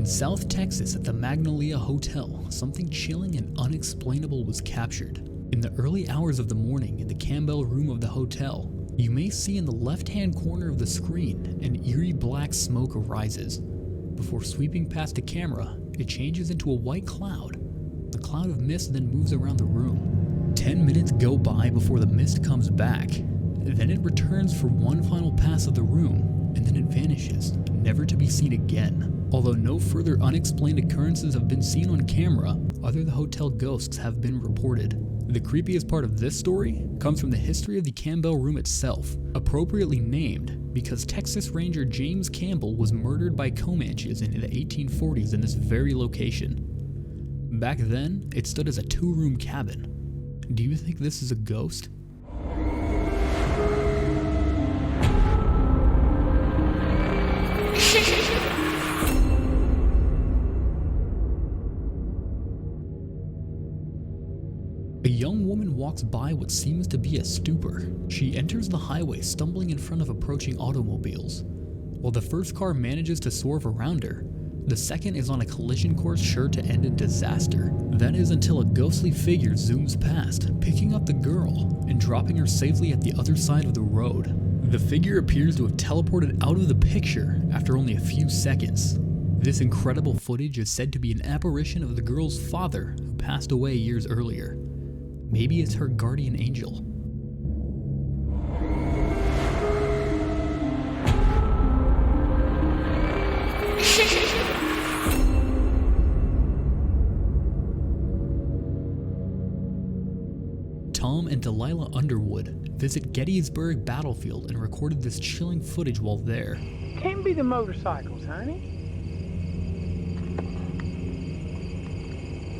In South Texas at the Magnolia Hotel, something chilling and unexplainable was captured. In the early hours of the morning in the Campbell room of the hotel, you may see in the left-hand corner of the screen an eerie black smoke arises. Before sweeping past the camera, it changes into a white cloud. The cloud of mist then moves around the room. 10 minutes go by before the mist comes back. Then it returns for one final pass of the room, and then it vanishes, never to be seen again. Although no further unexplained occurrences have been seen on camera, other hotel ghosts have been reported. The creepiest part of this story comes from the history of the Campbell room itself, appropriately named because Texas Ranger James Campbell was murdered by Comanches in the 1840s in this very location. Back then, it stood as a 2-room cabin. Do you think this is a ghost? A young woman walks by what seems to be a stupor. She enters the highway, stumbling in front of approaching automobiles. While the first car manages to swerve around her, the second is on a collision course sure to end in disaster. That is until a ghostly figure zooms past, picking up the girl and dropping her safely at the other side of the road. The figure appears to have teleported out of the picture after only a few seconds. This incredible footage is said to be an apparition of the girl's father who passed away years earlier. Maybe it's her guardian angel. Tom and Delilah Underwood visit Gettysburg Battlefield and recorded this chilling footage while there. Can't be the motorcycles, honey.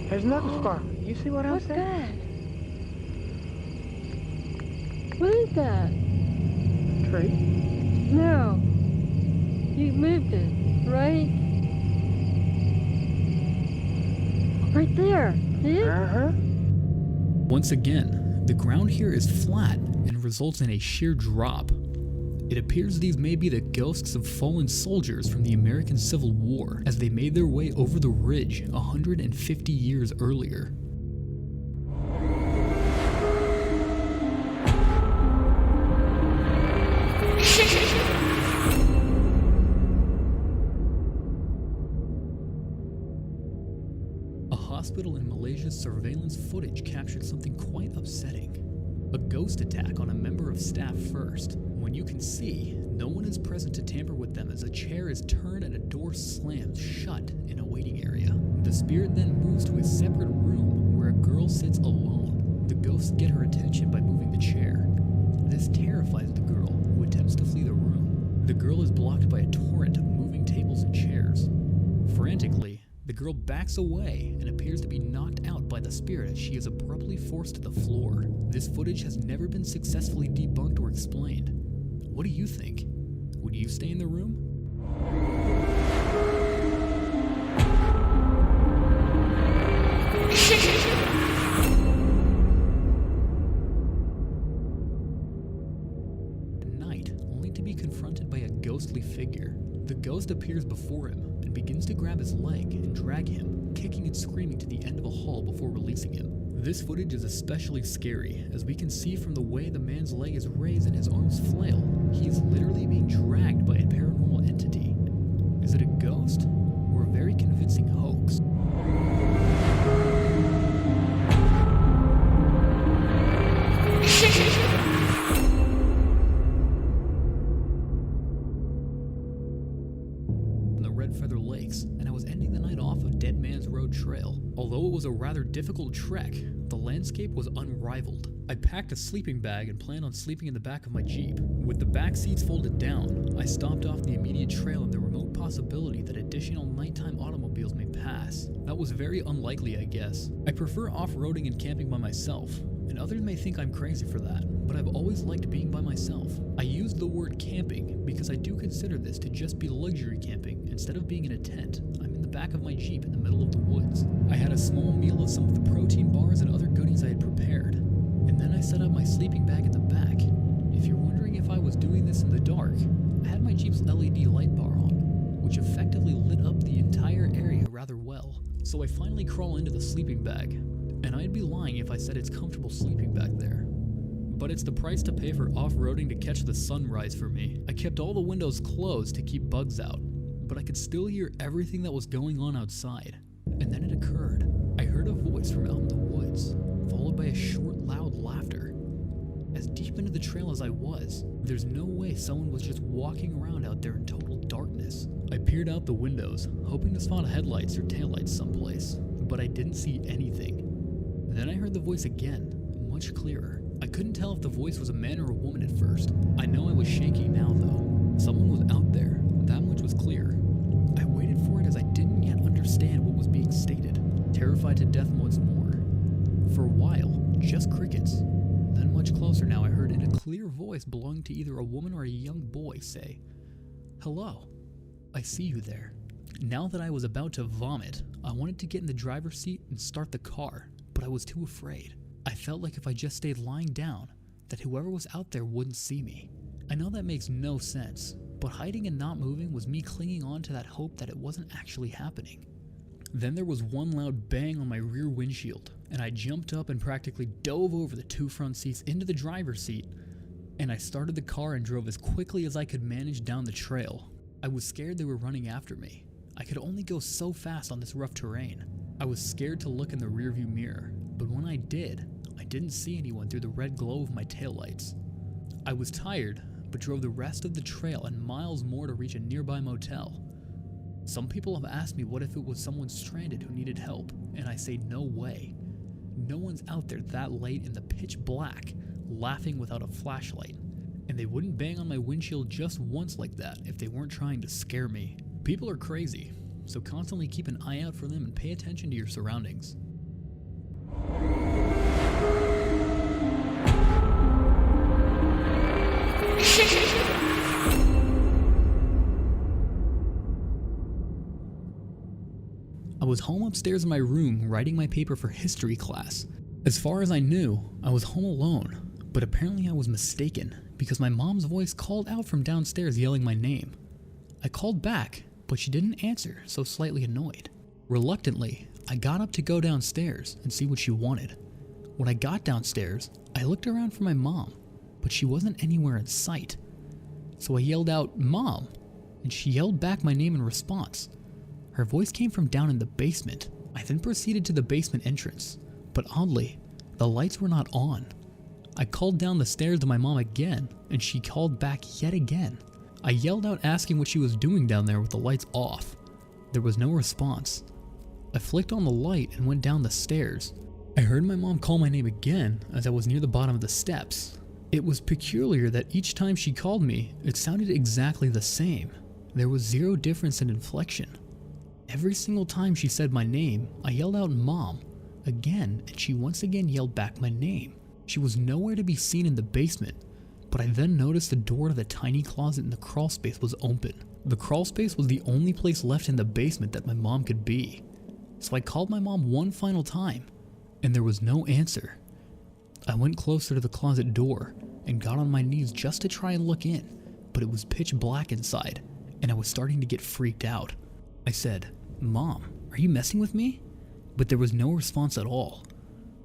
There's nothing sparkling. You see what I'm saying? What is that? Tree. No. You moved it, right? Right there. See it? Uh-huh. Once again, the ground here is flat and results in a sheer drop. It appears these may be the ghosts of fallen soldiers from the American Civil War as they made their way over the ridge 150 years earlier. A hospital in Malaysia's surveillance footage captured something quite upsetting. A ghost attack on a member of staff first. When you can see, no one is present to tamper with them as a chair is turned and a door slams shut in a waiting area. The spirit then moves to a separate room where a girl sits alone. The ghosts get her attention by moving the chair. This terrifies the girl, who attempts to flee the room. The girl is blocked by a torrent of moving tables and chairs. Frantically, the girl backs away and appears to be knocked out by the spirit as she is abruptly forced to the floor. This footage has never been successfully debunked or explained. What do you think? Would you stay in the room? At night, only to be confronted by a ghostly figure. The ghost appears before him and begins to grab his leg and drag him, kicking and screaming to the end of a hall before releasing him. This footage is especially scary, as we can see from the way the man's leg is raised and his arms flail. He is literally being dragged by a paranormal entity. Is it a ghost or a very convincing hoax? Feather Lakes, and I was ending the night off of Dead Man's Road Trail. Although it was a rather difficult trek, the landscape was unrivaled. I packed a sleeping bag and planned on sleeping in the back of my Jeep. With the back seats folded down, I stopped off the immediate trail in the remote possibility that additional nighttime automobiles may pass. That was very unlikely, I guess. I prefer off-roading and camping by myself, and others may think I'm crazy for that, but I've always liked being by myself. I use the word camping because I do consider this to just be luxury camping. Instead of being in a tent, I'm in the back of my Jeep in the middle of the woods. I had a small meal of some of the protein bars and other goodies I had prepared, and then I set up my sleeping bag in the back. If you're wondering if I was doing this in the dark, I had my Jeep's LED light bar on, which effectively lit up the entire area So I finally crawl into the sleeping bag, and I'd be lying if I said it's comfortable sleeping back there. But it's the price to pay for off-roading to catch the sunrise for me. I kept all the windows closed to keep bugs out, but I could still hear everything that was going on outside. And then it occurred. I heard a voice from out in the woods, followed by a short, loud laughter. As deep into the trail as I was, there's no way someone was just walking around out there in total darkness. I peered out the windows, hoping to spot headlights or taillights someplace, but I didn't see anything. Then I heard the voice again, much clearer. I couldn't tell if the voice was a man or a woman at first. I know I was shaky now though. Someone was out there, that much was clear. I waited for it as I didn't yet understand what was being stated, terrified to death once more. For a while, just crickets. Then much closer now I heard in a clear voice belonging to either a woman or a young boy say, "Hello, I see you there." Now that I was about to vomit, I wanted to get in the driver's seat and start the car, but I was too afraid. I felt like if I just stayed lying down, that whoever was out there wouldn't see me. I know that makes no sense, but hiding and not moving was me clinging on to that hope that it wasn't actually happening. Then there was one loud bang on my rear windshield, and I jumped up and practically dove over the two front seats into the driver's seat, and I started the car and drove as quickly as I could manage down the trail. I was scared they were running after me. I could only go so fast on this rough terrain. I was scared to look in the rearview mirror, but when I did, I didn't see anyone through the red glow of my taillights. I was tired, but drove the rest of the trail and miles more to reach a nearby motel. Some people have asked me what if it was someone stranded who needed help, and I say no way. No one's out there that late in the pitch black, laughing without a flashlight, and they wouldn't bang on my windshield just once like that if they weren't trying to scare me. People are crazy, so constantly keep an eye out for them and pay attention to your surroundings. I was home upstairs in my room writing my paper for history class. As far as I knew, I was home alone, but apparently I was mistaken because my mom's voice called out from downstairs yelling my name. I called back, but she didn't answer, so slightly annoyed. Reluctantly, I got up to go downstairs and see what she wanted. When I got downstairs, I looked around for my mom, but she wasn't anywhere in sight. So I yelled out, "Mom," and she yelled back my name in response. Her voice came from down in the basement. I then proceeded to the basement entrance, but oddly, the lights were not on. I called down the stairs to my mom again, and she called back yet again. I yelled out asking what she was doing down there with the lights off. There was no response. I flicked on the light and went down the stairs. I heard my mom call my name again as I was near the bottom of the steps. It was peculiar that each time she called me, it sounded exactly the same. There was zero difference in inflection. Every single time she said my name, I yelled out "Mom" again, and she once again yelled back my name. She was nowhere to be seen in the basement, but I then noticed the door to the tiny closet in the crawl space was open. The crawl space was the only place left in the basement that my mom could be. So I called my mom one final time, and there was no answer. I went closer to the closet door and got on my knees just to try and look in, but it was pitch black inside, and I was starting to get freaked out. I said, "Mom, are you messing with me?" But there was no response at all.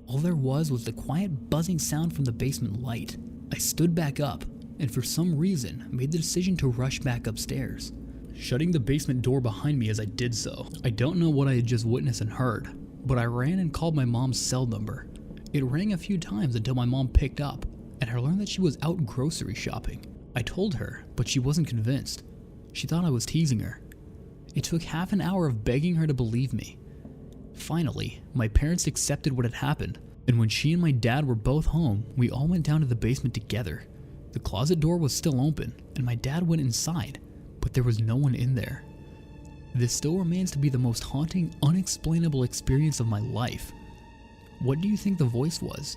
All there was the quiet buzzing sound from the basement light. I stood back up, and for some reason made the decision to rush back upstairs, shutting the basement door behind me as I did so. I don't know what I had just witnessed and heard, but I ran and called my mom's cell number. It rang a few times until my mom picked up, and I learned that she was out grocery shopping. I told her, but she wasn't convinced. She thought I was teasing her. It took half an hour of begging her to believe me. Finally, my parents accepted what had happened, and when she and my dad were both home, we all went down to the basement together. The closet door was still open, and my dad went inside, but there was no one in there. This still remains to be the most haunting, unexplainable experience of my life. What do you think the voice was?